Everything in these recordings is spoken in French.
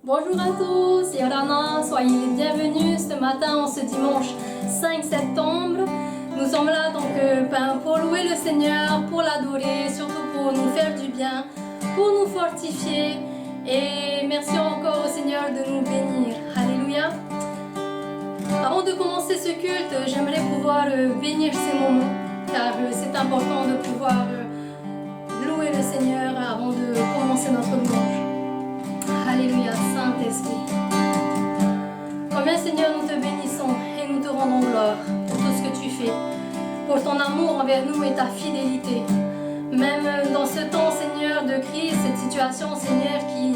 Bonjour à tous, Yorana, soyez les bienvenus ce matin, en ce dimanche 5 septembre. Nous sommes là donc pour louer le Seigneur, pour l'adorer, surtout pour nous faire du bien, pour nous fortifier. Et merci encore au Seigneur de nous bénir. Alléluia. Avant de commencer ce culte, j'aimerais pouvoir bénir ces moments, car c'est important de pouvoir louer le Seigneur avant de commencer notre louange. Alléluia, Saint-Esprit. Combien, Seigneur, nous te bénissons et nous te rendons gloire pour tout ce que tu fais, pour ton amour envers nous et ta fidélité. Même dans ce temps, Seigneur, de crise, cette situation, Seigneur, qui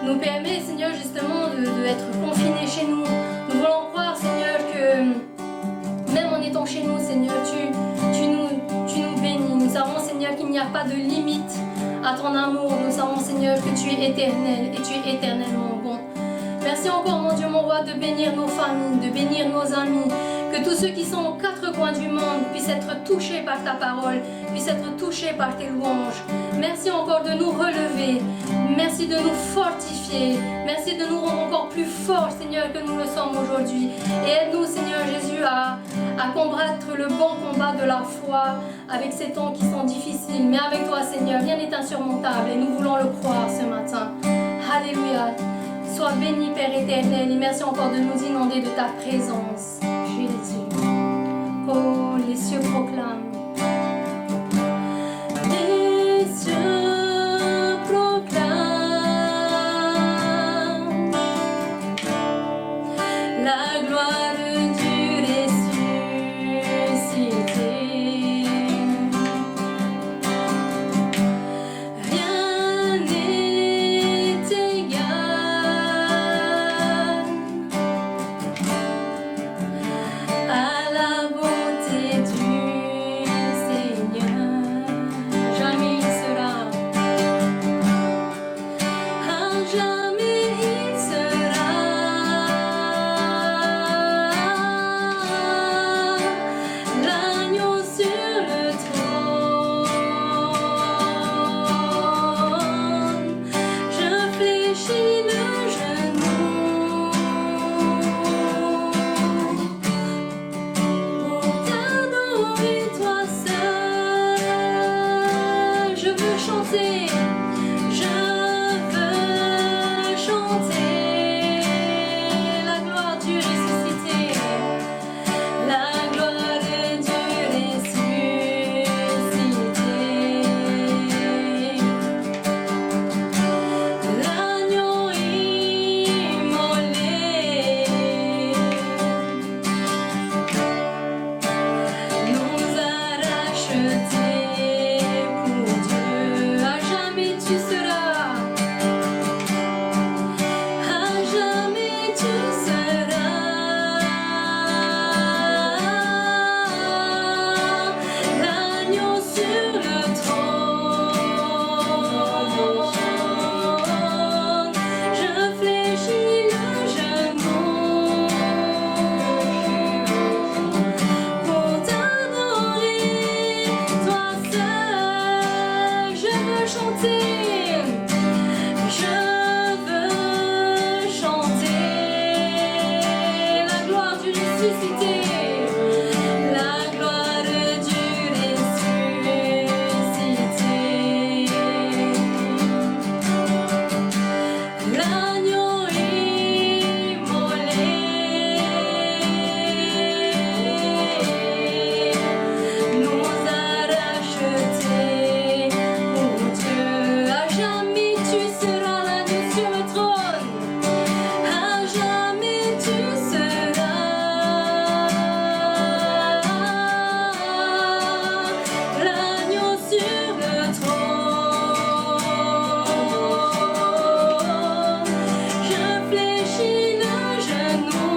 nous permet, Seigneur, justement d'être confinés chez nous. Nous voulons croire, Seigneur, que même en étant chez nous, Seigneur, tu nous bénis. Nous savons, Seigneur, qu'il n'y a pas de limite à ton amour. Nous savons, Seigneur, que tu es éternel et tu es éternellement bon. Merci encore, mon Dieu, mon roi, de bénir nos familles, de bénir nos amis, que tous ceux qui sont aux quatre coins du monde puissent être touchés par ta parole, puissent être touchés par tes louanges. Merci encore de nous relever, merci de nous fortifier, merci de nous rendre encore plus forts, Seigneur, que nous le sommes aujourd'hui. Et aide-nous, Seigneur Jésus, à combattre le bon combat de la foi avec ces temps qui sont difficiles. Mais avec toi, Seigneur, rien n'est insurmontable et nous voulons le croire ce matin. Alléluia. Sois béni, Père éternel, et merci encore de nous inonder de ta présence, Jésus. Oh, les cieux proclament. Les cieux proclament la gloire du ressuscité. Rien n'est égal à la bonté du Seigneur. Jamais il sera, jamais il sera l'agneau sur le trône. Je fléchis le genou pour t'adorer, toi seul. Je veux chanter, la gloire du ressuscité, la gloire du ressuscité. L'agneau immolé nous a rachetés pour Dieu. À jamais tu seras, à jamais tu seras l'agneau sur le trône. Je fléchis le genou pour t'adorer, toi seul. Je veux chanter, je veux chanter la gloire du ressuscité, la gloire du ressuscité. L'agneau immolé nous a rachetés pour Dieu. À jamais tu seras l'agneau sur le trône. À jamais tu seras l'agneau sur le trône. Je fléchis le genou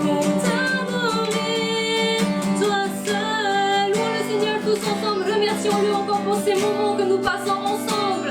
pour t'adorer, toi seul. Louons le Seigneur tous ensemble, remercions-le encore pour ces moments que nous passons ensemble.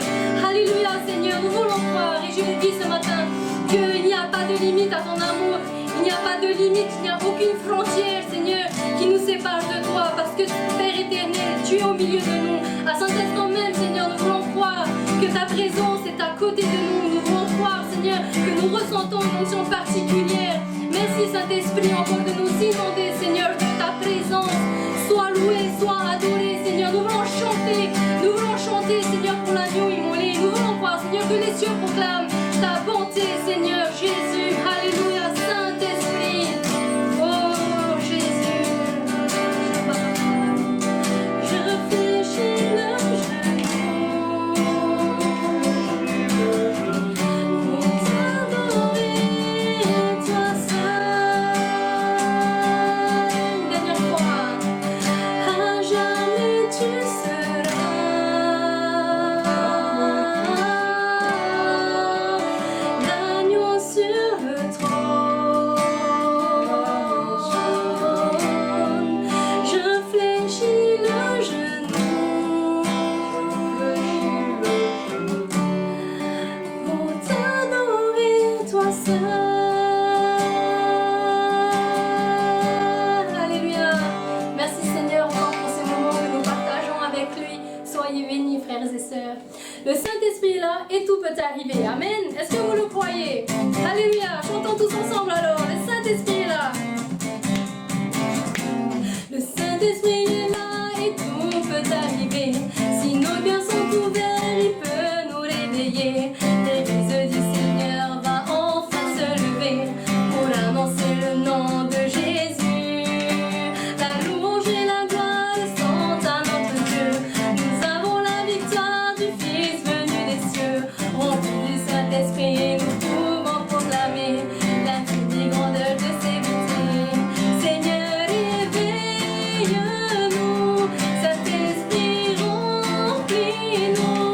Alléluia, Seigneur, nous voulons croire, et je le dis ce matin, qu'il n'y a pas de limite à ton amour, il n'y a pas de limite, il n'y a aucune frontière, Seigneur, qui nous sépare de toi, parce que Père éternel, tu es au milieu de nous. À Saint-Instant même, Seigneur, nous voulons croire que que ta présence est à côté de nous. Nous voulons croire, Seigneur, que nous ressentons une onction particulière. Merci, Saint-Esprit, encore de nous inonder, Seigneur, de ta présence. Sois loué, sois adoré, Seigneur. Nous voulons chanter, Seigneur, pour l'agneau immolé. Nous voulons croire, Seigneur, que les cieux proclament ta bonté, Seigneur Jésus. Alléluia, Saint-Esprit. Oh, Jésus. Je réfléchis le genou pour t'adorer, toi seul. Dernière fois. À jamais tu seras l'agneau sur le trône. Je fléchis le genou pour t'adorer, toi seul. Alléluia. Merci Seigneur encore pour ces moments que nous partageons avec lui. Soyez bénis frères et sœurs. Le Saint-Esprit est là et tout peut arriver. Amen. Est-ce que vous le croyez? Alléluia. Chantons tous ensemble alors. Le Saint-Esprit est là. Le Saint-Esprit est là et tout peut arriver. Si nos cœurs sont ouverts, il peut nous réveiller. L'Église du Seigneur va enfin se lever pour annoncer le nom de Jésus. La louange et la gloire sont à notre Dieu. Nous avons la victoire du Fils venu des cieux. Remplis du Saint-Esprit, nous pouvons proclamer l'infinie grandeur de ses bontés. Seigneur, éveille-nous, Saint-Esprit, remplis-nous.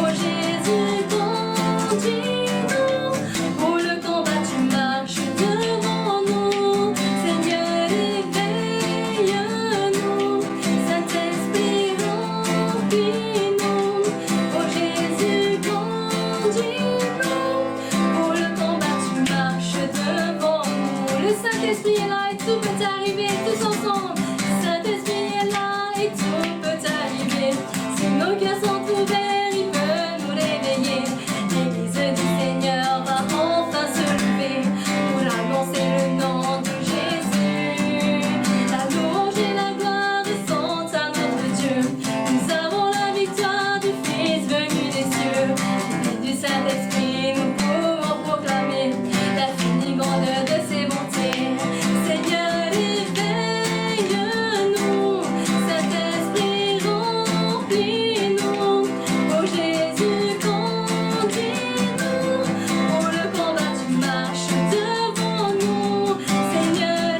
Oh Jésus, conduis-nous. Pour le combat, tu marches devant nous. Seigneur, éveille-nous, Saint-Esprit, remplis-nous. Oh Jésus, conduis-nous. Pour le combat, tu marches devant nous. Le Saint-Esprit est là et tout peut arriver, tous ensemble. Le Saint-Esprit est là et tout peut arriver. Si nos cœurs sont ouverts, il peut nous réveiller. L'Église du Seigneur va enfin se lever pour annoncer le nom de Jésus. La louange et la gloire sont à notre Dieu. Nous avons la victoire du Fils venu des cieux. Et du Saint-Esprit, nous pouvons proclamer l'infinie grandeur de ses bontés. Seigneur, éveille-nous, Saint-Esprit, remplis-nous. Oh Jésus, conduis-nous. Pour le combat, tu marches devant nous. Seigneur,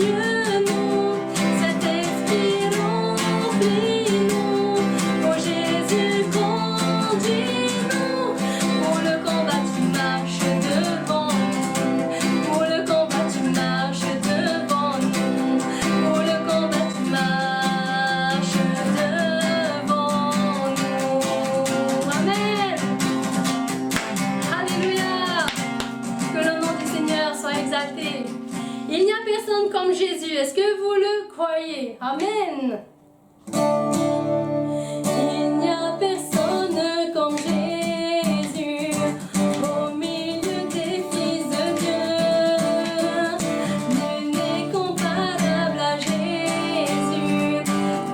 éveille-nous, Saint-Esprit, remplis-nous. Oh Jésus, conduis-nous. Pour le combat, tu marches devant nous. Pour le combat, tu marches devant nous. Pour le combat, tu marches devant nous. Amen. Alléluia. Que le nom du Seigneur soit exalté. Il n'y a personne comme Jésus. Est-ce que vous le croyez? Amen. Il n'y a personne comme Jésus au milieu des fils de Dieu. Nul n'est comparable à Jésus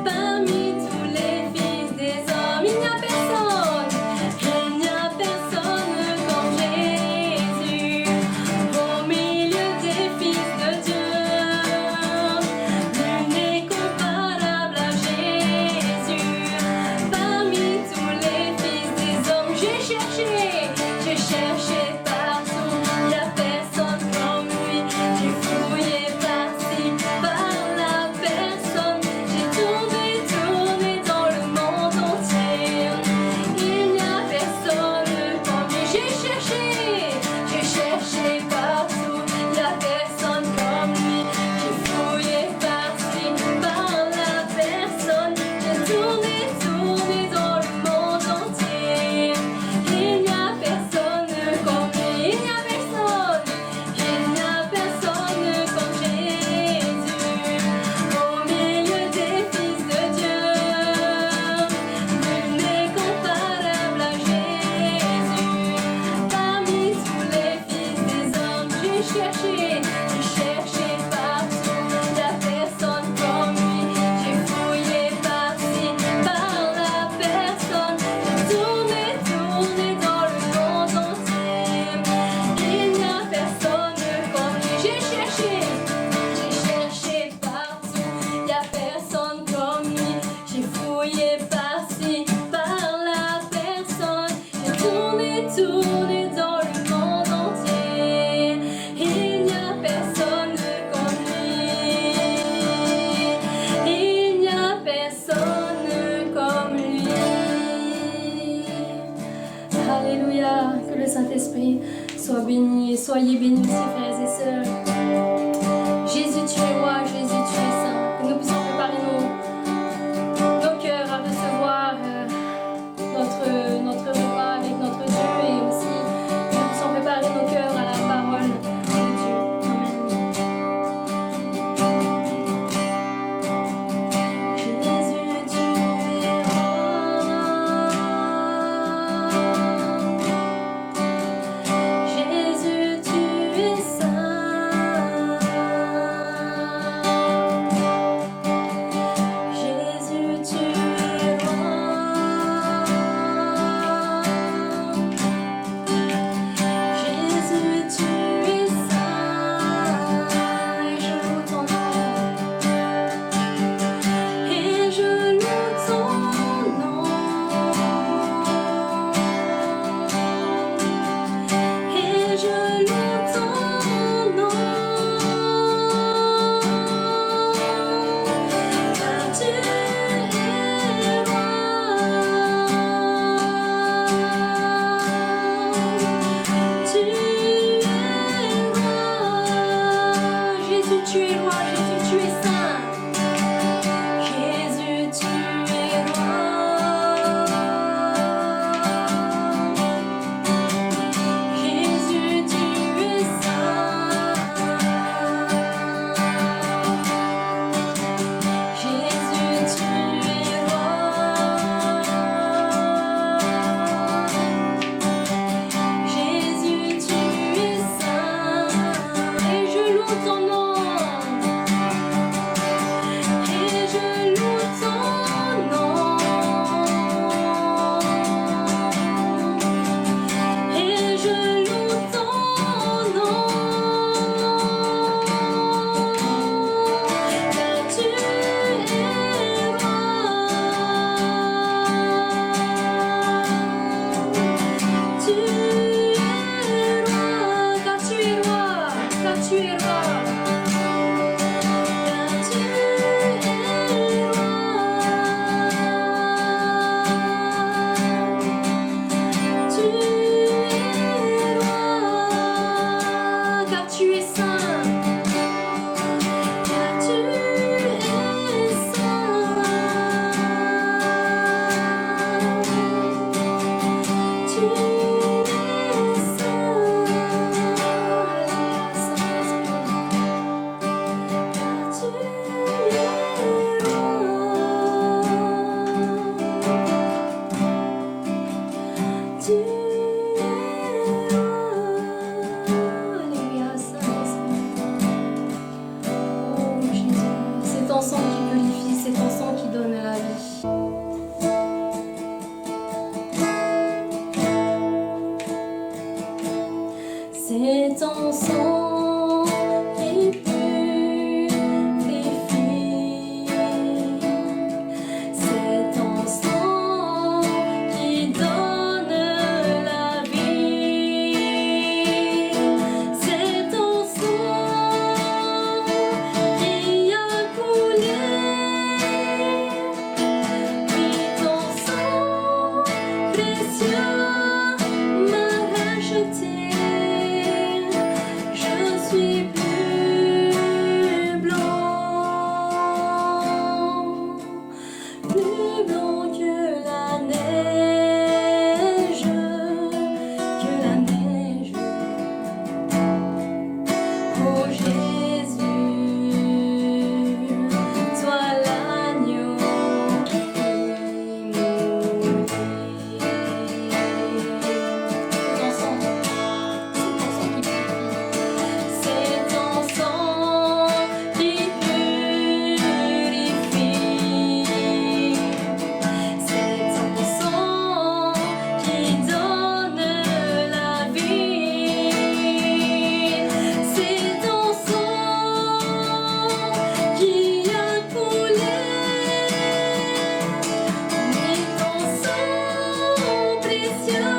parmi tous les fils des hommes. Il n'y a personne comme Jésus au milieu des fils de Dieu. Nul n'est comparable à tourner dans le monde entier. Il n'y a personne comme lui. Il n'y a personne comme lui. Alléluia, que le Saint-Esprit soit béni et soyez bénis aussi, frères et sœurs. Jésus, tu es roi, Jésus, tu es saint. Que nous puissions préparer nos cœurs à recevoir notre repas avec notre Dieu et aussi que nous puissions préparer nos cœurs à la parole de Dieu. Amen. Jésus, tu es roi. Jésus, tu es saint. Jésus, tu es roi. Jésus, tu es saint. Et je loue ton nom. Et je loue ton nom. Et je loue ton nom. Car tu es roi. Tu es roi. Jésus, tu es roi. Jésus, tu es saint. Jésus, tu es roi. Jésus, tu es saint. Jésus, tu es roi. Jésus, tu es saint. Et je loue ton nom. Et je loue ton nom. Et je loue ton nom. Car tu es roi. Tu es roi. Car tu es roi. Car tu es roi. Car tu es roi. Tu es roi. Car tu es saint. Car tu es saint. Tu es saint. Alléluia, Saint-Esprit. Car tu es roi. Tu es roi. Alléluia, Saint-Esprit. Oh Jésus, c'est ton sang qui purifie, c'est ton sang qui donne la vie. C'est ton sang qui purifie. C'est ton sang qui donne la vie. C'est ton sang qui a coulé. Oui, ton sang précieux m'a racheté. Je suis plus blanc que la neige, que la neige. Oh Jésus, toi l'agneau immolé. Ton sang qui purifie. C'est ton sang qui purifie. C'est ton sang qui donne la vie. C'est ton sang qui a coulé. Mais ton sang précieux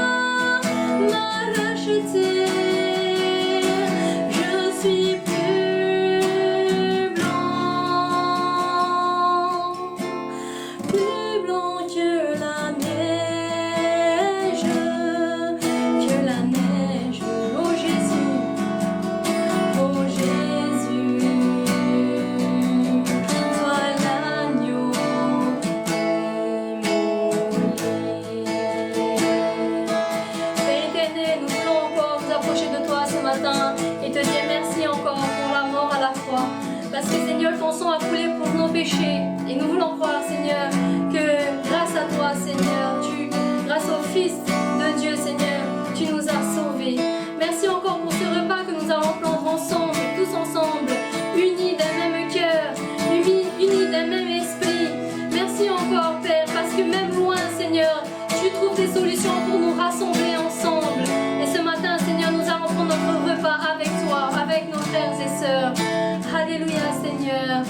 Parce que Seigneur, ton sang a coulé pour nos péchés. Et nous voulons croire, Seigneur, que grâce à toi, Seigneur, grâce au Fils de Dieu, Seigneur, tu nous as sauvés. Merci encore pour ce repas que nous allons prendre ensemble, tous ensemble, unis d'un même cœur, unis d'un même esprit. Merci encore, Père, parce que même loin, Seigneur, tu trouves des solutions pour nous rassembler ensemble. Et ce matin, Seigneur, nous allons prendre notre repas avec toi, avec nos frères et sœurs. Alléluia, Seigneur.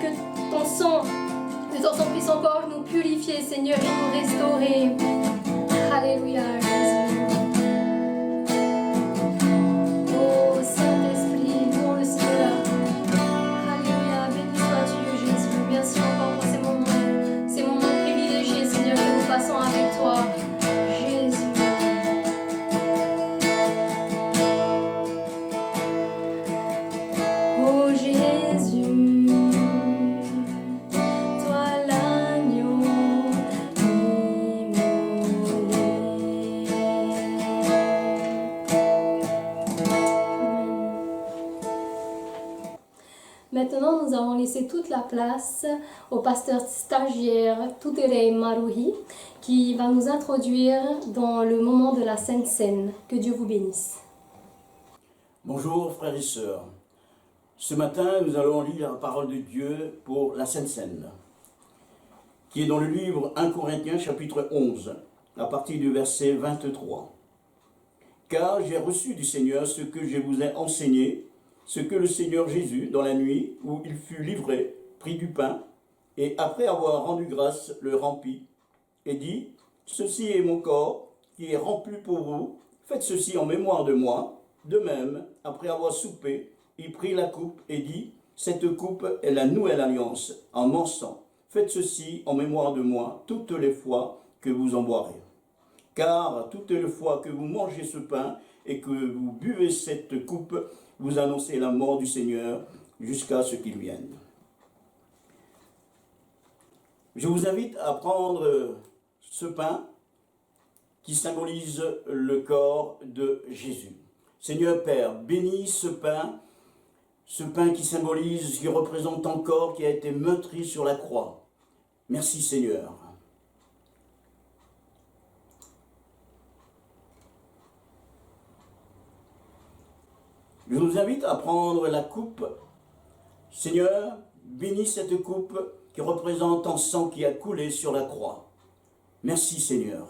Que ton sang puisse encore nous purifier, Seigneur, et nous restaurer. Alléluia, Jésus. Oh, Saint-Esprit, louons le Seigneur. Alléluia, béni sois-tu, Jésus. Merci encore pour ces moments privilégiés, Seigneur, que nous passons avec toi. Jésus. Oh Jésus, toi l'agneau immolé. Maintenant, nous avons laissé toute la place au pasteur stagiaire Tuterei Maruhi qui va nous introduire dans le moment de la Sainte Seine. Que Dieu vous bénisse. Bonjour frères et sœurs. Ce matin, nous allons lire la parole de Dieu pour la Sainte Seine, qui est dans le livre 1 Corinthiens chapitre 11, à partir du verset 23. Car j'ai reçu du Seigneur ce que je vous ai enseigné, ce que le Seigneur Jésus, dans la nuit où il fut livré, prit du pain, et après avoir rendu grâce, le rompit, et dit, « Ceci est mon corps, qui est rompu pour vous, faites ceci en mémoire de moi. » De même, après avoir soupé, il prit la coupe et dit, « Cette coupe est la nouvelle alliance en mon sang. Faites ceci en mémoire de moi toutes les fois que vous en boirez. Car toutes les fois que vous mangez ce pain et que vous buvez cette coupe, vous annoncez la mort du Seigneur jusqu'à ce qu'il vienne. » Je vous invite à prendre ce pain qui symbolise le corps de Jésus. Seigneur Père, bénis ce pain qui symbolise, qui représente ton corps qui a été meurtri sur la croix. Merci Seigneur. Je vous invite à prendre la coupe. Seigneur, bénis cette coupe qui représente ton sang qui a coulé sur la croix. Merci Seigneur.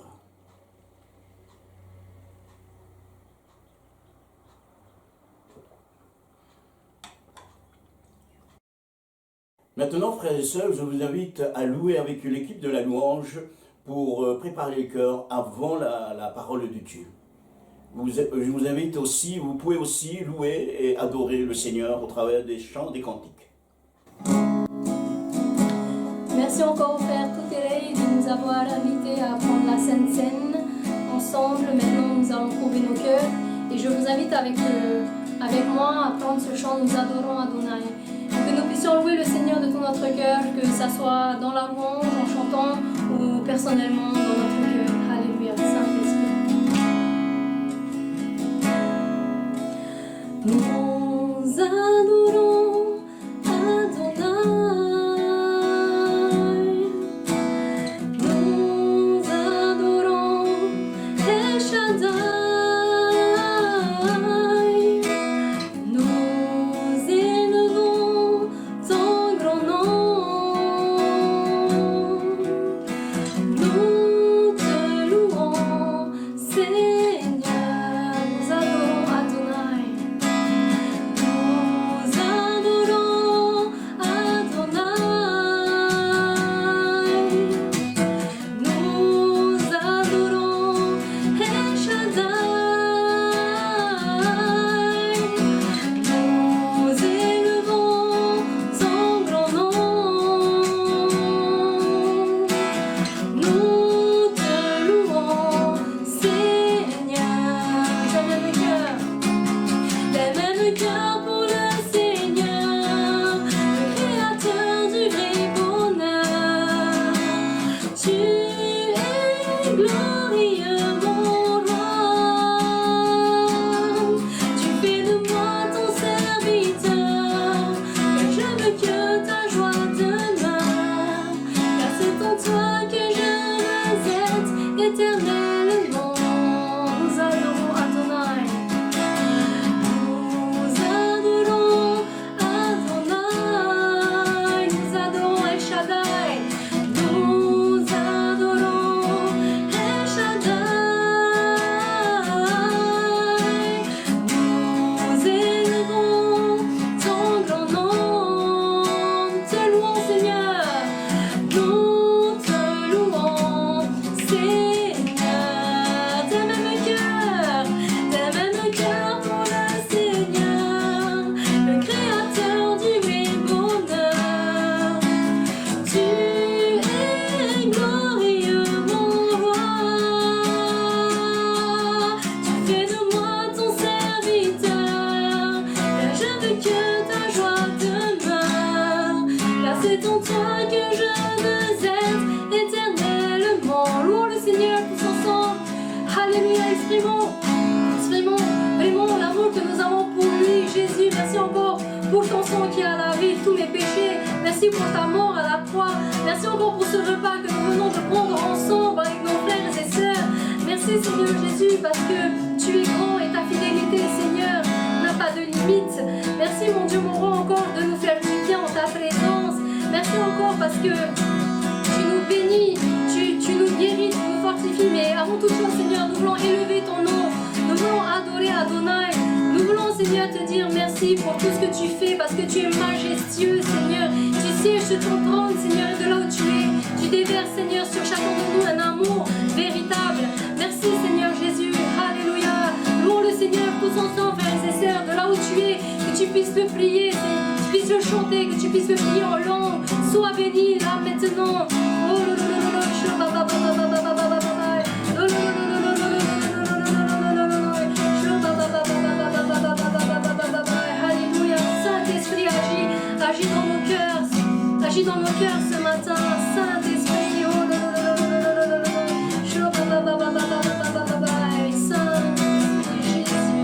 Maintenant, frères et sœurs, je vous invite à louer avec l'équipe de la louange pour préparer le cœur avant la parole de Dieu. Je vous invite aussi, vous pouvez aussi louer et adorer le Seigneur au travers des chants, des cantiques. Merci encore au Père Tuterei de nous avoir invités à prendre la Sainte Seine ensemble. Maintenant, nous allons trouver nos cœurs et je vous invite avec moi à prendre ce chant « Nous adorons Adonai ». Que nous puissions louer le Seigneur de tout notre cœur, que ça soit dans la louange, en chantant ou personnellement dans notre cœur. Alléluia, Saint-Esprit. Nous adorons Adonai. Nous adorons El Shaddai. Nous glorieux mon roi. Tu fais de moi ton serviteur, et je veux que ta joie demeure, car c'est en toi que je veux être éternellement. Nous adorons Adonai. Nous adorons Adonai. Nous adorons El Shaddai. Nous adorons El Shaddai. Nous élevons ton grand nom. Nous te louons, Seigneur. Nous te louons, Seigneur. D'un même cœur pour le Seigneur, le Créateur du vrai bonheur. Tu es glorieux, mon roi. Tu fais de moi ton serviteur, car je veux que ta joie demeure, car c'est en toi que je veux être éternellement. Louons le Seigneur tous ensemble. Alléluia, exprimons vraiment l'amour que nous avons pour lui. Jésus, merci encore pour ton sang qui a lavé tous mes péchés. Merci pour ta mort à la croix. Merci encore pour ce repas que nous venons de prendre ensemble avec nos frères et sœurs. Merci Seigneur Jésus, parce que tu es grand et ta fidélité, Seigneur, n'a pas de limite. Merci mon Dieu, mon roi, encore de nous faire du bien en ta présence. Merci encore parce que tu nous bénis, tu nous guéris, tu nous fortifies. Mais avant toute chose, Seigneur, nous voulons élever ton nom. Nous voulons adorer Adonai. Nous voulons, Seigneur, te dire merci pour tout ce que tu fais, parce que tu es majestueux, Seigneur. Tu sièges sur ton trône, Seigneur, et de là où tu es, tu déverses, Seigneur, sur chacun de nous un amour véritable. Merci, Seigneur Jésus. Alléluia. Louons le Seigneur tous ensemble, frères et sœurs, de là où tu es, que tu puisses le prier, que tu puisses le chanter, que tu puisses le prier en langue. Sois béni là maintenant. Alléluia. Saint-Esprit, agis dans nos cœurs. Agis dans nos cœurs ce matin. Saint-Esprit. Saint-Esprit Jésus.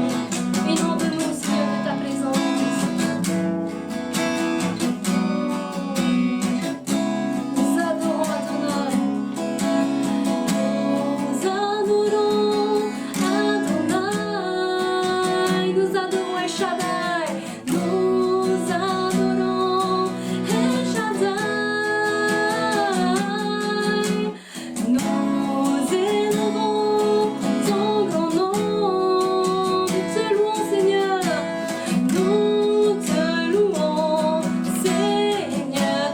Inonde-nous, Seigneur, de ta présence. Nous adorons Adonai. Nous adorons Adonai. Nous adorons El Shaddai. Nous adorons El Shaddai. Nous élevons ton grand nom. Nous te louons, Seigneur. Nous te louons, Seigneur.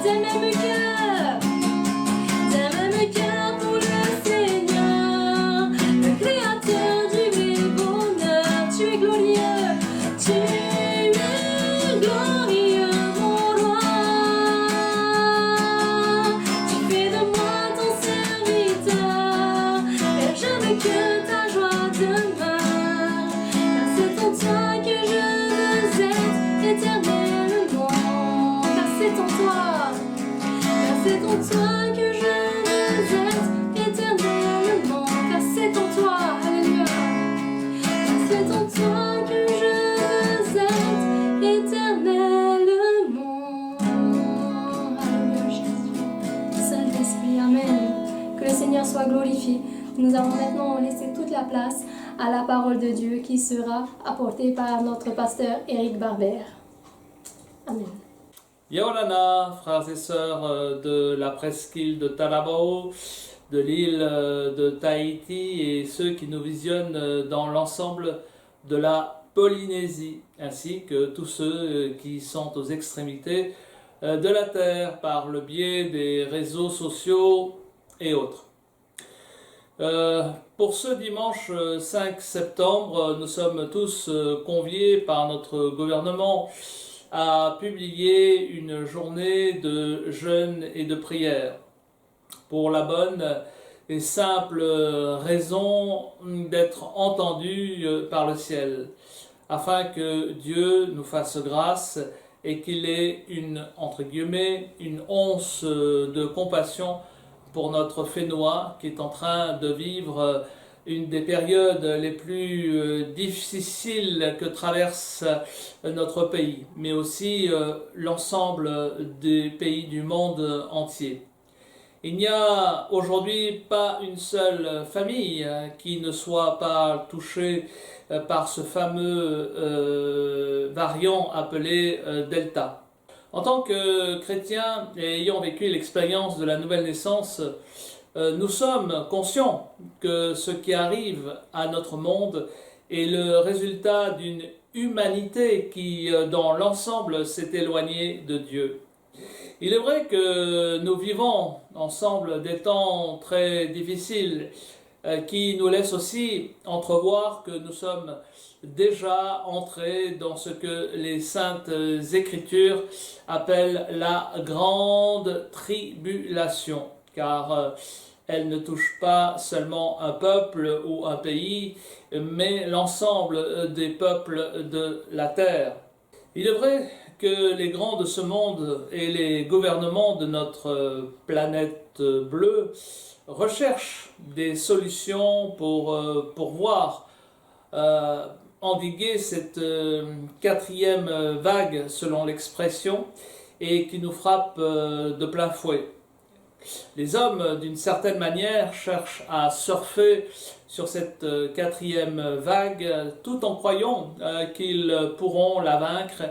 D'un même cœur pour le Seigneur, le Créateur du vrai bonheur. Tu es glorieux, mon roi. Tu fais de moi ton serviteur, et je veux que ta joie demeure, car c'est en toi que je veux être éternellement. Car c'est en toi que je veux être éternellement. Car c'est en toi, alléluia. Car c'est en toi que je veux être éternellement. Alléluia, Jésus. Saint-Esprit, amen. Que le Seigneur soit glorifié. Nous allons maintenant laisser toute la place à la parole de Dieu qui sera apportée par notre pasteur Éric Barber. Amen. Yaolana, frères et sœurs de la presqu'île de Talabao, de l'île de Tahiti et ceux qui nous visionnent dans l'ensemble de la Polynésie, ainsi que tous ceux qui sont aux extrémités de la terre par le biais des réseaux sociaux et autres. Pour ce dimanche 5 septembre, nous sommes tous conviés par notre gouvernement à publier une journée de jeûne et de prière pour la bonne et simple raison d'être entendu par le ciel, afin que Dieu nous fasse grâce et qu'il ait une, entre guillemets, une once de compassion pour notre Fénois qui est en train de vivre une des périodes les plus difficiles que traverse notre pays, mais aussi l'ensemble des pays du monde entier. Il n'y a aujourd'hui pas une seule famille qui ne soit pas touchée par ce fameux variant appelé Delta. En tant que chrétiens et ayant vécu l'expérience de la nouvelle naissance, nous sommes conscients que ce qui arrive à notre monde est le résultat d'une humanité qui, dans l'ensemble, s'est éloignée de Dieu. Il est vrai que nous vivons ensemble des temps très difficiles qui nous laissent aussi entrevoir que nous sommes déjà entrés dans ce que les saintes écritures appellent la grande tribulation, car elle ne touche pas seulement un peuple ou un pays, mais l'ensemble des peuples de la terre. Il est vrai que les grands de ce monde et les gouvernements de notre planète bleue recherchent des solutions pour pouvoir endiguer cette quatrième vague, selon l'expression, et qui nous frappe de plein fouet. Les hommes, d'une certaine manière, cherchent à surfer sur cette quatrième vague tout en croyant qu'ils pourront la vaincre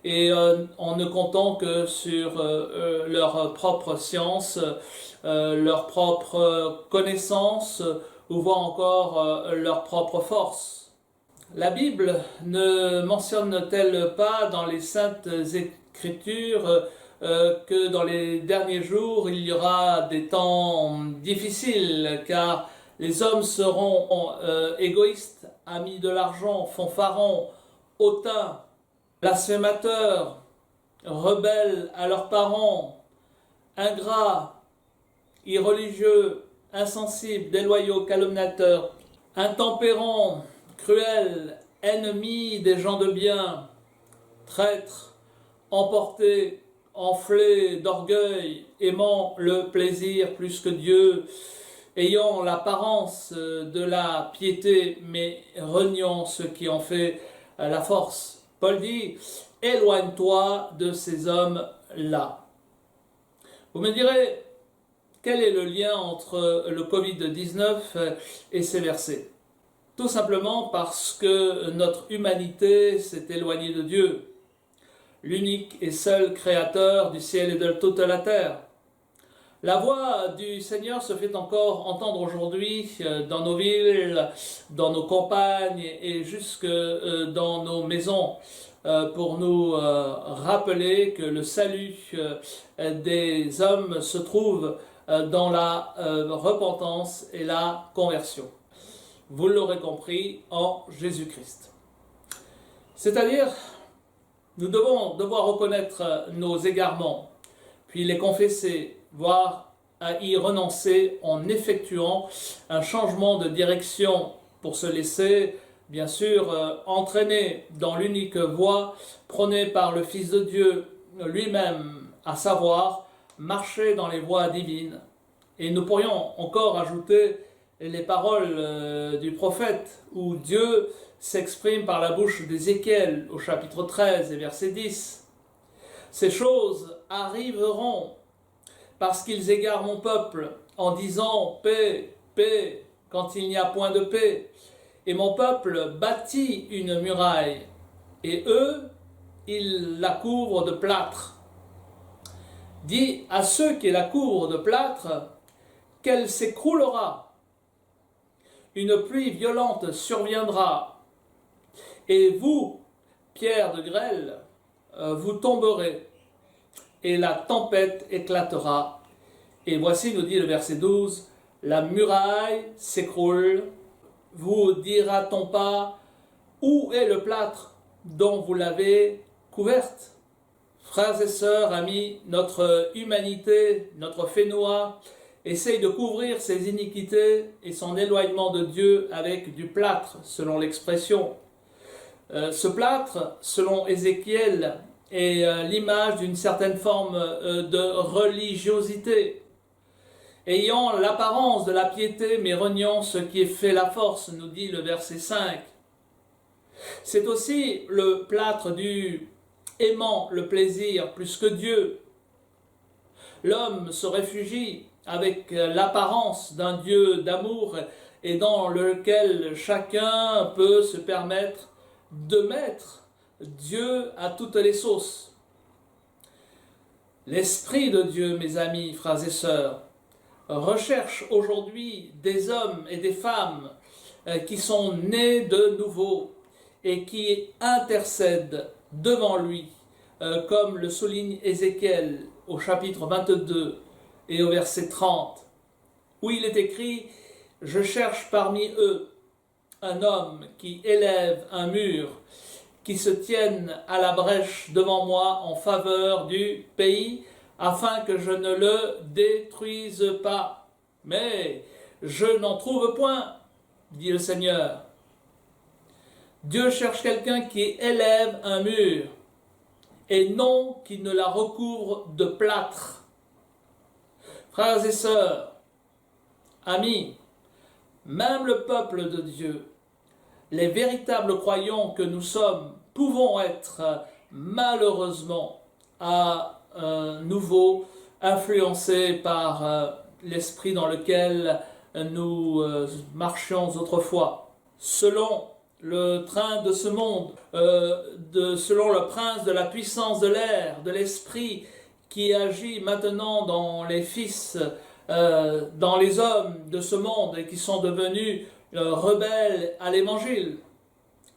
et en ne comptant que sur leur propre science, leur propre connaissance ou voire encore leur propre force. La Bible ne mentionne-t-elle pas dans les saintes écritures que dans les derniers jours, il y aura des temps difficiles, car les hommes seront égoïstes, amis de l'argent, fanfarons, hautains, blasphémateurs, rebelles à leurs parents, ingrats, irreligieux, insensibles, déloyaux, calomniateurs, intempérants, cruels, ennemis des gens de bien, traîtres, emportés, enflés d'orgueil, aimant le plaisir plus que Dieu, ayant l'apparence de la piété, mais reniant ce qui en fait la force. Paul dit, éloigne-toi de ces hommes-là. Vous me direz, quel est le lien entre le Covid-19 et ces versets? Tout simplement parce que notre humanité s'est éloignée de Dieu, l'unique et seul créateur du ciel et de toute la terre. La voix du Seigneur se fait encore entendre aujourd'hui dans nos villes, dans nos campagnes et jusque dans nos maisons pour nous rappeler que le salut des hommes se trouve dans la repentance et la conversion. Vous l'aurez compris, en Jésus-Christ. C'est-à-dire, nous devons devoir reconnaître nos égarements, puis les confesser, voire à y renoncer en effectuant un changement de direction pour se laisser, bien sûr, entraîner dans l'unique voie prônée par le Fils de Dieu lui-même, à savoir marcher dans les voies divines. Et nous pourrions encore ajouter les paroles du prophète où Dieu s'exprime par la bouche d'Ézéchiel au chapitre 13 et verset 10. Ces choses arriveront parce qu'ils égarent mon peuple en disant paix, paix, quand il n'y a point de paix. Et mon peuple bâtit une muraille, et eux, ils la couvrent de plâtre. Dis à ceux qui la couvrent de plâtre qu'elle s'écroulera. Une pluie violente surviendra, et vous, pierres de grêle, vous tomberez, et la tempête éclatera. Et voici, nous dit le verset 12, la muraille s'écroule. Vous dira-t-on pas, où est le plâtre dont vous l'avez couverte? Frères et sœurs, amis, notre humanité, notre Fénois, essaye de couvrir ses iniquités et son éloignement de Dieu avec du plâtre, selon l'expression. Ce plâtre, selon Ézéchiel, est l'image d'une certaine forme de religiosité. ayant l'apparence de la piété, mais reniant ce qui est fait la force, nous dit le verset 5. C'est aussi le plâtre du aimant le plaisir plus que Dieu. L'homme se réfugie avec l'apparence d'un Dieu d'amour et dans lequel chacun peut se permettre de mettre Dieu à toutes les sauces. L'Esprit de Dieu, mes amis, frères et sœurs, recherche aujourd'hui des hommes et des femmes qui sont nés de nouveau et qui intercèdent devant lui, comme le souligne Ézéchiel au chapitre 22 et au verset 30, où il est écrit « Je cherche parmi eux un homme qui élève un mur, qui se tienne à la brèche devant moi en faveur du pays, afin que je ne le détruise pas. Mais je n'en trouve point, dit le Seigneur. » Dieu cherche quelqu'un qui élève un mur, et non qui ne la recouvre de plâtre. Frères et sœurs, amis, même le peuple de Dieu, les véritables croyants que nous sommes, pouvons être malheureusement à nouveau influencés par l'esprit dans lequel nous marchions autrefois. Selon le train de ce monde, selon le prince de la puissance de l'air, de l'esprit qui agit maintenant dans les fils, dans les hommes de ce monde et qui sont devenus rebelles à l'évangile.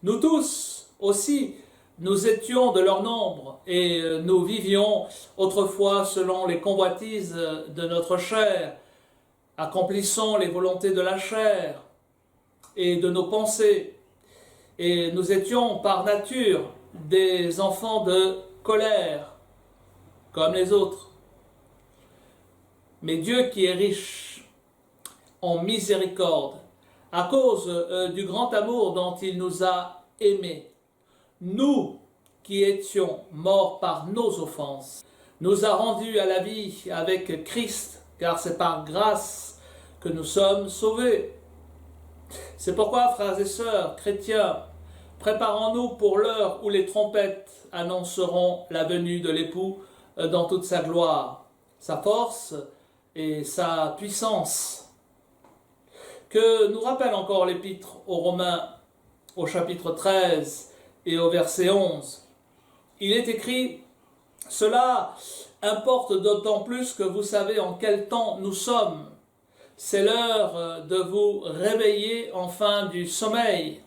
Nous tous aussi, nous étions de leur nombre et nous vivions autrefois selon les convoitises de notre chair, accomplissons les volontés de la chair et de nos pensées. Et nous étions par nature des enfants de colère, comme les autres. Mais Dieu qui est riche en miséricorde, à cause du grand amour dont il nous a aimés, nous qui étions morts par nos offenses, nous a rendus à la vie avec Christ, car c'est par grâce que nous sommes sauvés. C'est pourquoi, frères et sœurs chrétiens, préparons-nous pour l'heure où les trompettes annonceront la venue de l'époux dans toute sa gloire, sa force et sa puissance. Que nous rappelle encore l'épître aux Romains au chapitre 13 et au verset 11. Il est écrit « Cela importe d'autant plus que vous savez en quel temps nous sommes. C'est l'heure de vous réveiller enfin du sommeil.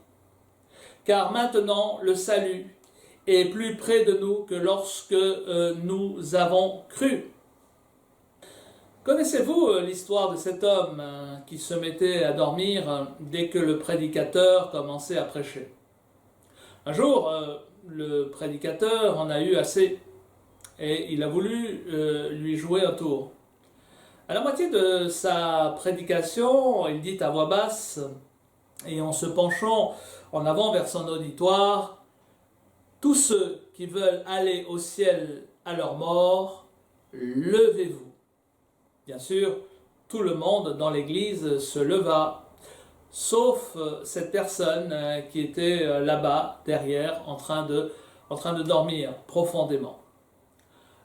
Car maintenant le salut est plus près de nous que lorsque nous avons cru. » Connaissez-vous l'histoire de cet homme qui se mettait à dormir dès que le prédicateur commençait à prêcher? Un jour, le prédicateur en a eu assez et il a voulu lui jouer un tour. À la moitié de sa prédication, il dit à voix basse et en se penchant en avant vers son auditoire, « Tous ceux qui veulent aller au ciel à leur mort, levez-vous. » Bien sûr, tout le monde dans l'église se leva, sauf cette personne qui était là-bas, derrière, en train de dormir profondément.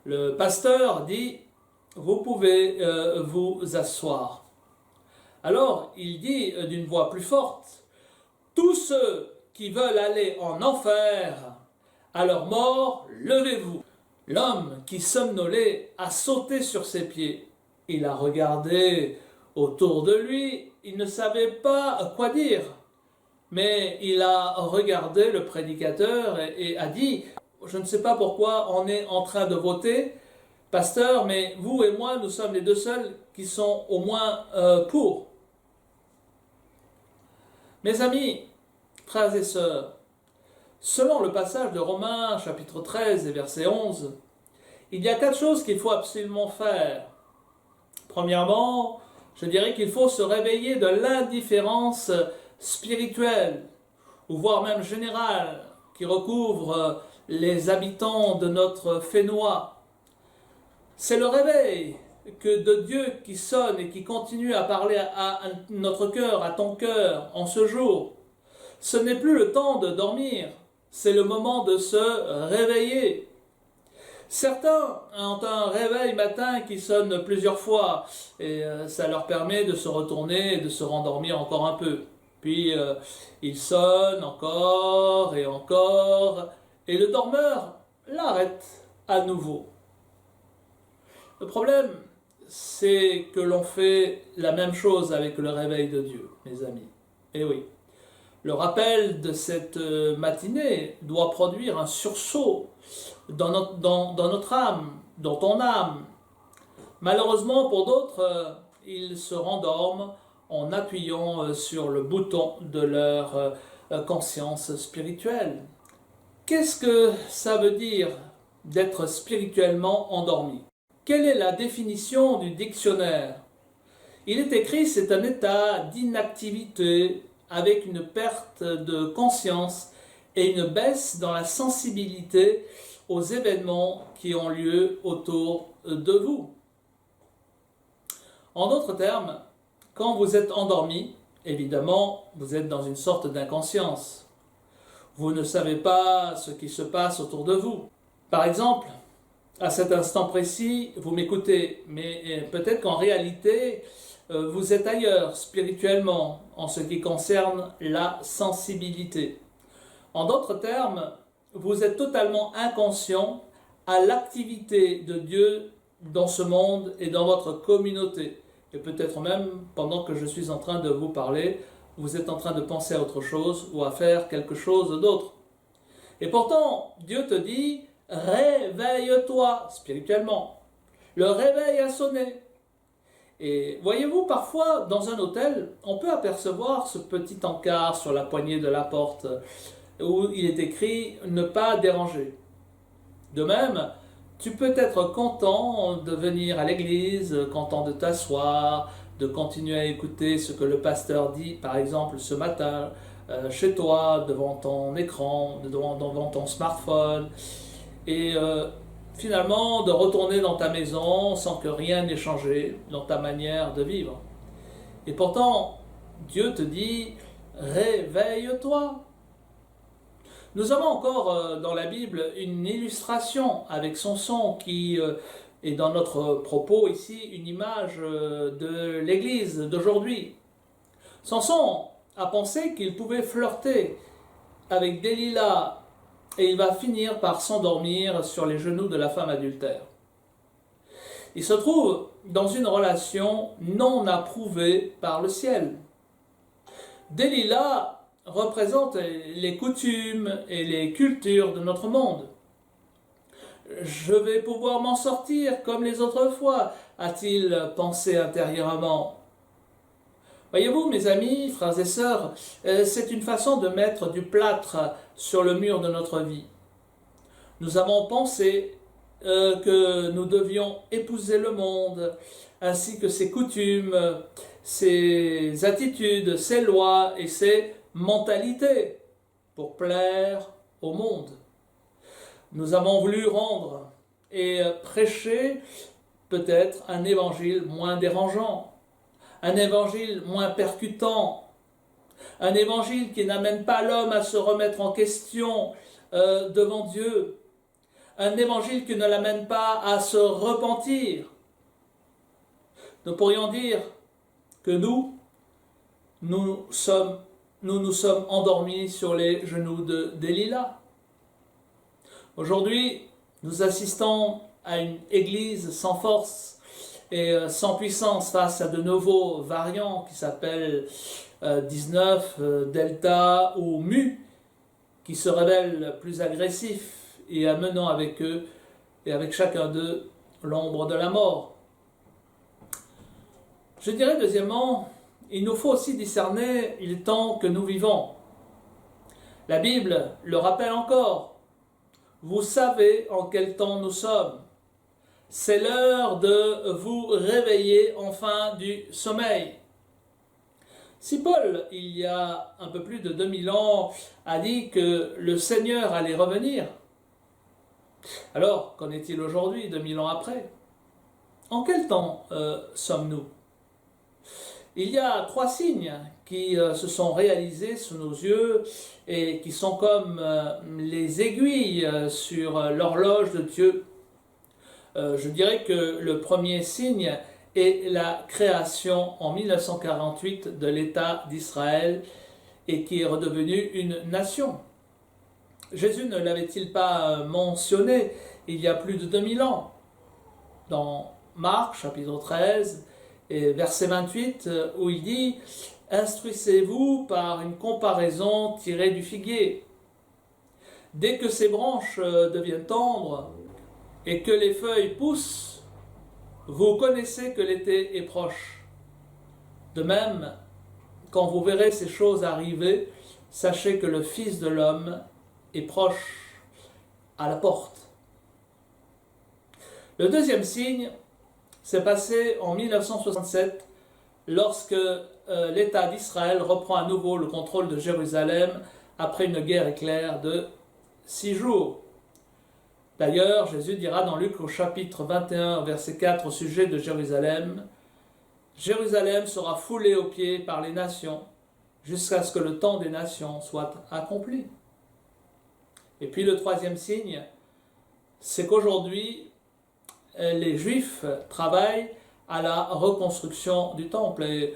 Le pasteur dit « Vous pouvez vous asseoir. » Alors, il dit d'une voix plus forte « Tous ceux qui veulent aller en enfer, à leur mort, levez-vous. » L'homme qui somnolait a sauté sur ses pieds. Il a regardé autour de lui, il ne savait pas quoi dire. Mais il a regardé le prédicateur et a dit « Je ne sais pas pourquoi on est en train de voter, pasteur, mais vous et moi, nous sommes les deux seuls qui sont au moins pour. » Mes amis, frères et sœurs, selon le passage de Romains chapitre 13 et verset 11, il y a 4 choses qu'il faut absolument faire. Premièrement, je dirais qu'il faut se réveiller de l'indifférence spirituelle, ou voire même générale, qui recouvre les habitants de notre Fénois. C'est le réveil que de Dieu qui sonne et qui continue à parler à notre cœur, à ton cœur, en ce jour. Ce n'est plus le temps de dormir, c'est le moment de se réveiller. Certains ont un réveil matin qui sonne plusieurs fois et ça leur permet de se retourner et de se rendormir encore un peu. Puis il sonne encore et le dormeur l'arrête à nouveau. Le problème, c'est que l'on fait la même chose avec le réveil de Dieu, mes amis. Eh oui, le rappel de cette matinée doit produire un sursaut dans notre âme, dans ton âme. Malheureusement, pour d'autres, ils se rendorment en appuyant sur le bouton de leur conscience spirituelle. Qu'est-ce que ça veut dire d'être spirituellement endormi? Quelle est la définition du dictionnaire? Il est écrit, c'est un état d'inactivité avec une perte de conscience et une baisse dans la sensibilité aux événements qui ont lieu autour de vous. En d'autres termes, quand vous êtes endormi, évidemment, vous êtes dans une sorte d'inconscience. Vous ne savez pas ce qui se passe autour de vous. Par exemple, à cet instant précis, vous m'écoutez, mais peut-être qu'en réalité, vous êtes ailleurs spirituellement en ce qui concerne la sensibilité. En d'autres termes, vous êtes totalement inconscient à l'activité de Dieu dans ce monde et dans votre communauté. Et peut-être même, pendant que je suis en train de vous parler, vous êtes en train de penser à autre chose ou à faire quelque chose d'autre. Et pourtant, Dieu te dit, réveille-toi spirituellement. Le réveil a sonné. Et voyez-vous, parfois, dans un hôtel, on peut apercevoir ce petit encart sur la poignée de la porte où il est écrit « Ne pas déranger ». De même, tu peux être content de venir à l'église, content de t'asseoir, de continuer à écouter ce que le pasteur dit, par exemple ce matin, chez toi, devant ton écran, devant ton smartphone, et finalement de retourner dans ta maison sans que rien n'ait changé dans ta manière de vivre. Et pourtant, Dieu te dit « Réveille-toi ». Nous avons encore dans la Bible une illustration avec Samson qui est dans notre propos ici une image de l'Église d'aujourd'hui. Samson a pensé qu'il pouvait flirter avec Delilah et il va finir par s'endormir sur les genoux de la femme adultère. Il se trouve dans une relation non approuvée par le ciel. Delilah représente les coutumes et les cultures de notre monde. Je vais pouvoir m'en sortir comme les autres fois, a-t-il pensé intérieurement. Voyez-vous, mes amis, frères et sœurs, c'est une façon de mettre du plâtre sur le mur de notre vie. Nous avons pensé que nous devions épouser le monde, ainsi que ses coutumes, ses attitudes, ses lois et ses mentalité pour plaire au monde. Nous avons voulu rendre et prêcher peut-être un évangile moins dérangeant, un évangile moins percutant, un évangile qui n'amène pas l'homme à se remettre en question devant Dieu, un évangile qui ne l'amène pas à se repentir. Nous pourrions dire que nous nous sommes endormis sur les genoux de Delilah. Aujourd'hui, nous assistons à une église sans force et sans puissance face à de nouveaux variants qui s'appellent 19, Delta ou Mu, qui se révèlent plus agressifs et amenant avec eux et avec chacun d'eux l'ombre de la mort. Je dirais deuxièmement, il nous faut aussi discerner les temps que nous vivons. La Bible le rappelle encore. Vous savez en quel temps nous sommes. C'est l'heure de vous réveiller enfin du sommeil. Si Paul, il y a un peu plus de 2000 ans, a dit que le Seigneur allait revenir, alors qu'en est-il aujourd'hui, 2000 ans après? En quel temps sommes-nous? Il y a 3 signes qui se sont réalisés sous nos yeux et qui sont comme les aiguilles sur l'horloge de Dieu. Je dirais que le premier signe est la création en 1948 de l'État d'Israël et qui est redevenu une nation. Jésus ne l'avait-il pas mentionné il y a plus de 2000 ans dans Marc chapitre 13 et verset 28 où il dit « Instruisez-vous par une comparaison tirée du figuier. Dès que ses branches deviennent tendres et que les feuilles poussent, vous connaissez que l'été est proche. De même, quand vous verrez ces choses arriver, sachez que le Fils de l'homme est proche, à la porte. » Le deuxième signe s'est passé en 1967 lorsque l'État d'Israël reprend à nouveau le contrôle de Jérusalem après une guerre éclair de 6 jours. D'ailleurs, Jésus dira dans Luc au chapitre 21, verset 4 au sujet de Jérusalem, « Jérusalem sera foulée aux pieds par les nations jusqu'à ce que le temps des nations soit accompli. » Et puis le troisième signe, c'est qu'aujourd'hui, les Juifs travaillent à la reconstruction du temple. Et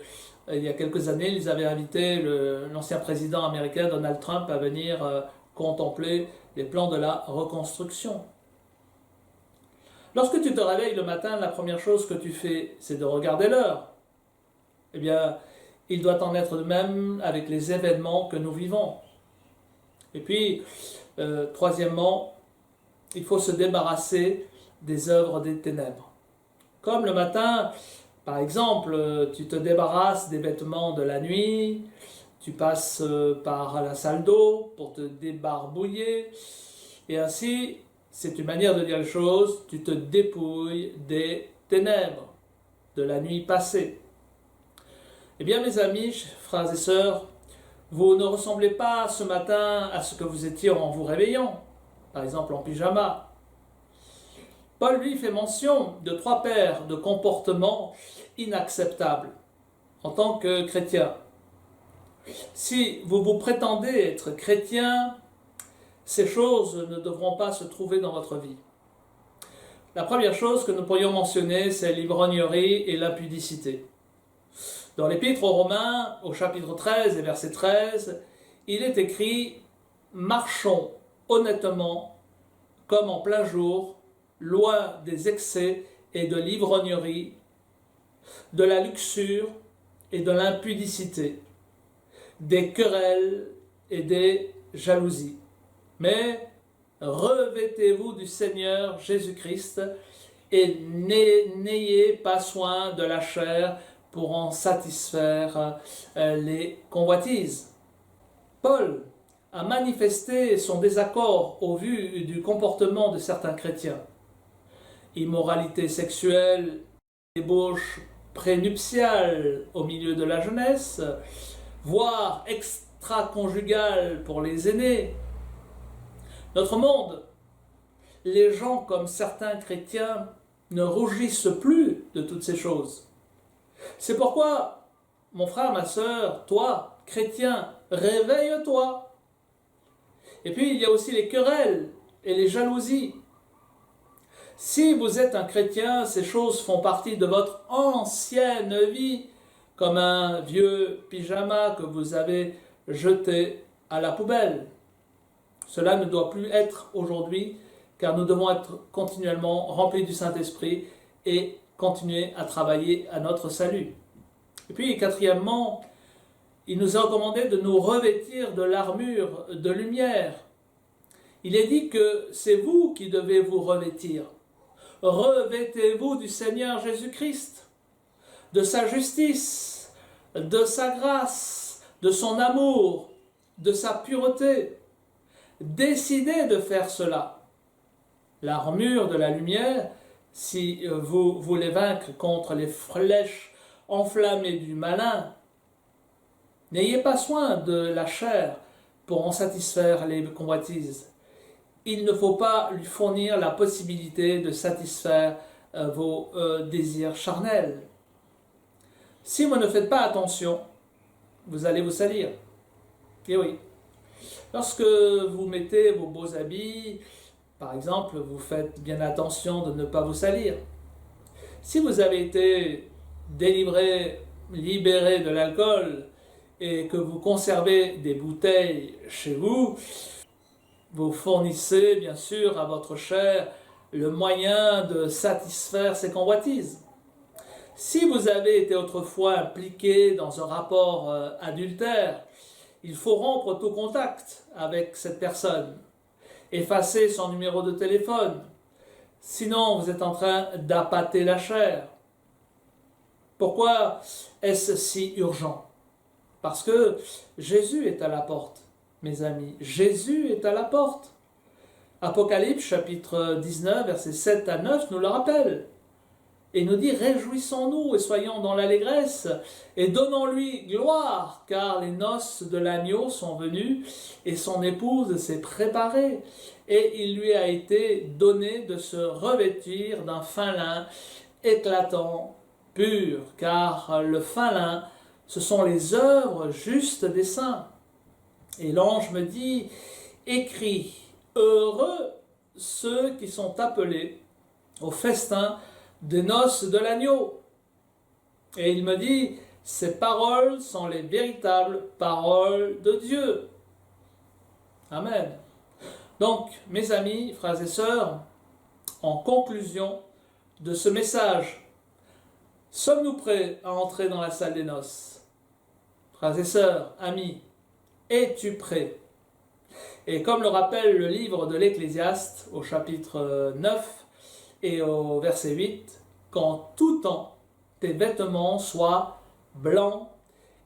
il y a quelques années, ils avaient invité l'ancien président américain Donald Trump à venir contempler les plans de la reconstruction. Lorsque tu te réveilles le matin, la première chose que tu fais, c'est de regarder l'heure. Eh bien, il doit en être de même avec les événements que nous vivons. Et puis, troisièmement, il faut se débarrasser des œuvres des ténèbres. Comme le matin, par exemple, tu te débarrasses des vêtements de la nuit, tu passes par la salle d'eau pour te débarbouiller, et ainsi, c'est une manière de dire les choses, tu te dépouilles des ténèbres de la nuit passée. Eh bien mes amis, frères et sœurs, vous ne ressemblez pas ce matin à ce que vous étiez en vous réveillant, par exemple en pyjama. Paul lui fait mention de 3 paires de comportements inacceptables en tant que chrétien. Si vous vous prétendez être chrétien, ces choses ne devront pas se trouver dans votre vie. La première chose que nous pourrions mentionner, c'est l'ivrognerie et l'impudicité. Dans l'Épître aux Romains, au chapitre 13 et verset 13, il est écrit « Marchons honnêtement, comme en plein jour, loin des excès et de l'ivrognerie, de la luxure et de l'impudicité, des querelles et des jalousies. Mais revêtez-vous du Seigneur Jésus-Christ et n'ayez pas soin de la chair pour en satisfaire les convoitises. » Paul a manifesté son désaccord au vu du comportement de certains chrétiens. Immoralité sexuelle, débauche prénuptiale au milieu de la jeunesse, voire extra-conjugale pour les aînés. Notre monde, les gens comme certains chrétiens ne rougissent plus de toutes ces choses. C'est pourquoi, mon frère, ma sœur, toi, chrétien, réveille-toi. Et puis il y a aussi les querelles et les jalousies. Si vous êtes un chrétien, ces choses font partie de votre ancienne vie, comme un vieux pyjama que vous avez jeté à la poubelle. Cela ne doit plus être aujourd'hui, car nous devons être continuellement remplis du Saint-Esprit et continuer à travailler à notre salut. Et puis, quatrièmement, il nous est recommandé de nous revêtir de l'armure de lumière. Il est dit que c'est vous qui devez vous revêtir. Revêtez-vous du Seigneur Jésus-Christ, de sa justice, de sa grâce, de son amour, de sa pureté. Décidez de faire cela. L'armure de la lumière, si vous voulez vaincre contre les flèches enflammées du malin, n'ayez pas soin de la chair pour en satisfaire les convoitises. Il ne faut pas lui fournir la possibilité de satisfaire vos désirs charnels. Si vous ne faites pas attention, vous allez vous salir. Et oui, lorsque vous mettez vos beaux habits, par exemple, vous faites bien attention de ne pas vous salir. Si vous avez été délivré, libéré de l'alcool et que vous conservez des bouteilles chez vous, vous fournissez bien sûr à votre chair le moyen de satisfaire ses convoitises. Si vous avez été autrefois impliqué dans un rapport adultère, il faut rompre tout contact avec cette personne, effacer son numéro de téléphone, sinon vous êtes en train d'appâter la chair. Pourquoi est-ce si urgent? Parce que Jésus est à la porte, mes amis. Jésus est à la porte. Apocalypse chapitre 19, versets 7 à 9 nous le rappelle. Et nous dit, réjouissons-nous et soyons dans l'allégresse et donnons-lui gloire, car les noces de l'agneau sont venues et son épouse s'est préparée. Et il lui a été donné de se revêtir d'un fin lin éclatant, pur, car le fin lin, ce sont les œuvres justes des saints. Et l'ange me dit, écris, heureux ceux qui sont appelés au festin des noces de l'agneau. Et il me dit, ces paroles sont les véritables paroles de Dieu. Amen. Donc, mes amis, frères et sœurs, en conclusion de ce message, sommes-nous prêts à entrer dans la salle des noces? Frères et sœurs, amis, es-tu prêt? Et comme le rappelle le livre de l'Ecclésiaste au chapitre 9, et au verset 8, qu'en tout temps tes vêtements soient blancs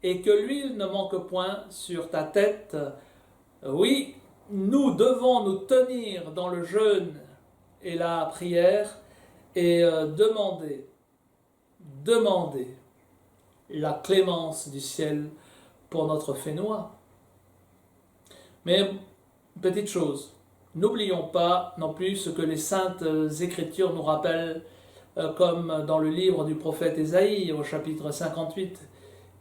et que l'huile ne manque point sur ta tête. Oui, nous devons nous tenir dans le jeûne et la prière et demander la clémence du ciel pour notre Fénois. Mais, petite chose, n'oublions pas non plus ce que les saintes écritures nous rappellent, comme dans le livre du prophète Ésaïe, au chapitre 58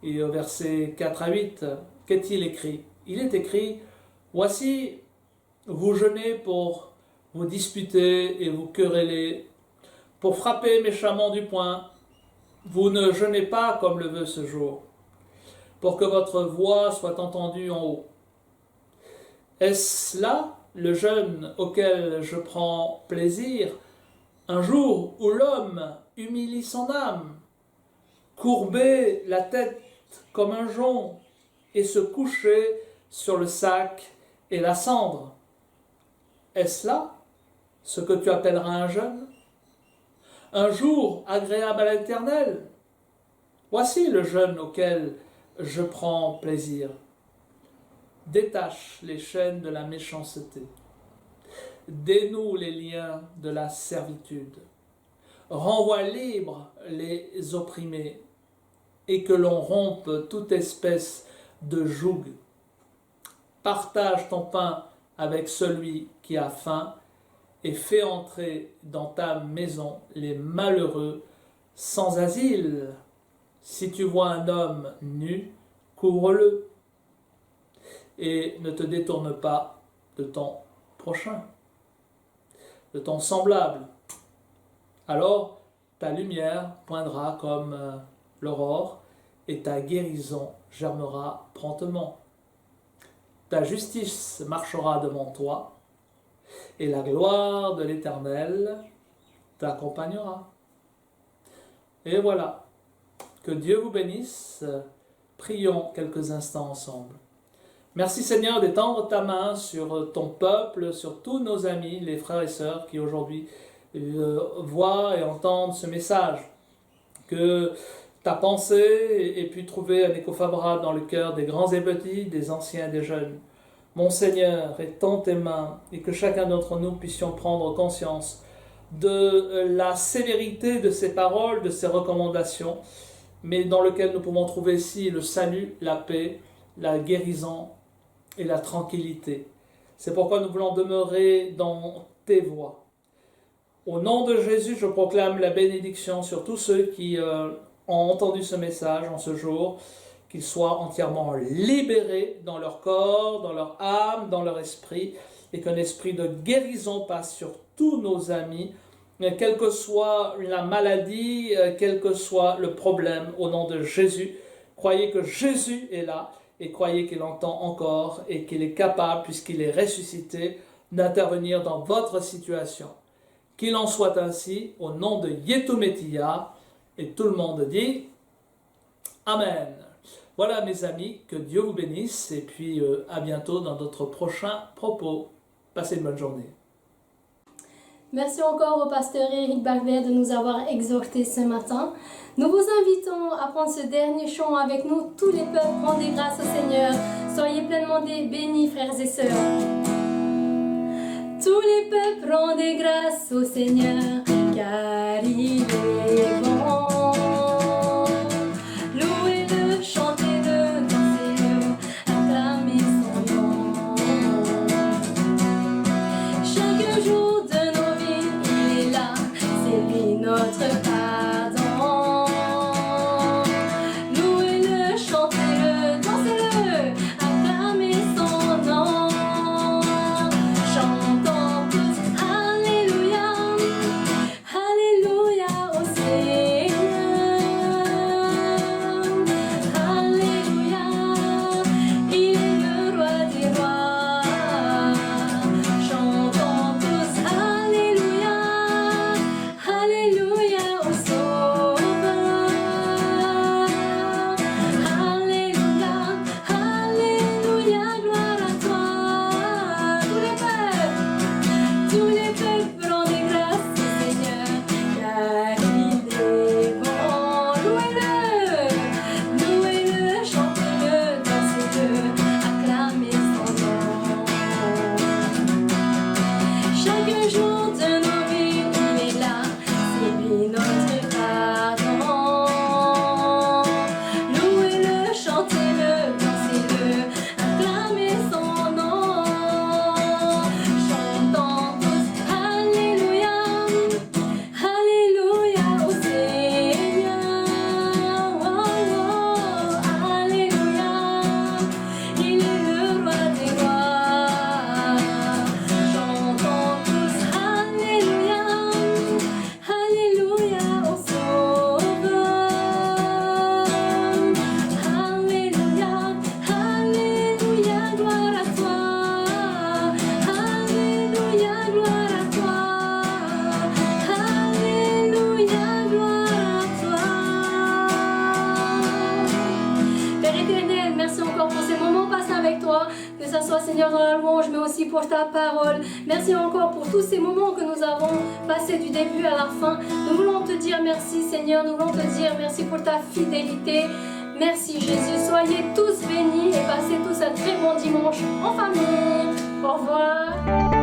et au verset 4 à 8. Qu'est-il écrit? Il est écrit, « Voici, vous jeûnez pour vous disputer et vous quereller, pour frapper méchamment du poing. Vous ne jeûnez pas comme le veut ce jour, pour que votre voix soit entendue en haut. Est-ce là le jeûne auquel je prends plaisir, un jour où l'homme humilie son âme, courber la tête comme un jonc et se coucher sur le sac et la cendre? Est-ce là ce que tu appelleras un jeûne? Un jour agréable à l'Éternel? Voici le jeûne auquel je prends plaisir. Détache les chaînes de la méchanceté. Dénoue les liens de la servitude. Renvoie libres les opprimés et que l'on rompe toute espèce de joug. Partage ton pain avec celui qui a faim et fais entrer dans ta maison les malheureux sans asile. Si tu vois un homme nu, couvre-le. Et ne te détourne pas de ton prochain, de ton semblable. Alors ta lumière poindra comme l'aurore et ta guérison germera promptement. Ta justice marchera devant toi et la gloire de l'Éternel t'accompagnera. Et voilà, que Dieu vous bénisse. Prions quelques instants ensemble. Merci Seigneur d'étendre ta main sur ton peuple, sur tous nos amis, les frères et sœurs qui aujourd'hui voient et entendent ce message. Que ta pensée ait pu trouver un écho favorable dans le cœur des grands et petits, des anciens et des jeunes. Mon Seigneur, étends tes mains et que chacun d'entre nous puissions prendre conscience de la sévérité de ces paroles, de ces recommandations, mais dans lequel nous pouvons trouver ici le salut, la paix, la guérison et la tranquillité. C'est pourquoi nous voulons demeurer dans tes voies. Au nom de Jésus, je proclame la bénédiction sur tous ceux qui ont entendu ce message en ce jour, qu'ils soient entièrement libérés dans leur corps, dans leur âme, dans leur esprit, et qu'un esprit de guérison passe sur tous nos amis, quelle que soit la maladie, quel que soit le problème, au nom de Jésus. Croyez que Jésus est là, et croyez qu'il entend encore, et qu'il est capable, puisqu'il est ressuscité, d'intervenir dans votre situation. Qu'il en soit ainsi, au nom de Yetumetia, et tout le monde dit Amen. Voilà mes amis, que Dieu vous bénisse, et puis à bientôt dans notre prochain propos. Passez une bonne journée. Merci encore au pasteur Éric Barbet de nous avoir exhortés ce matin. Nous vous invitons à prendre ce dernier chant avec nous. Tous les peuples rendez grâce au Seigneur. Soyez pleinement bénis, frères et sœurs. Tous les peuples rendez grâce au Seigneur, car il est bon. Louez-le, chantez-le, dansez-le, acclamez son nom. Chaque jour de nos vies, il est là, c'est lui notre pardon. Louez-le, chantez-le, dansez-le, acclamez son nom. Chantons tous Alléluia, Alléluia au Seigneur. Alléluia, il est le roi des rois. Chantons tous Alléluia, Alléluia au Sauveur. Alléluia, Alléluia, gloire à toi. Tous les peuples rendez grâce au Seigneur, car il est bon. Louez-le, louez-le, chantez-le, dansez-le, acclamez son nom. Chaque jour de nos vies, il est là, c'est lui notre pardon. Louez-le, chantez-le, dansez-le, acclamez son nom. Chantons tous Alléluia, Alléluia au Seigneur. Oh, oh, Alléluia, il est le roi des rois. Chantons tous Alléluia, Alléluia au Sauveur. Alléluia, Alléluia, gloire à toi. Alléluia, gloire à toi. Alléluia, gloire à toi. Père éternel, merci encore pour ces moments passés avec toi, que ça soit Seigneur dans la louange, mais aussi pour ta parole. Merci encore pour tous ces moments que nous avons passés du début à la fin. Nous voulons te dire merci Seigneur, nous voulons te dire merci pour ta fidélité. Merci Jésus, soyez tous bénis et passez tous un très bon dimanche en famille. Au revoir.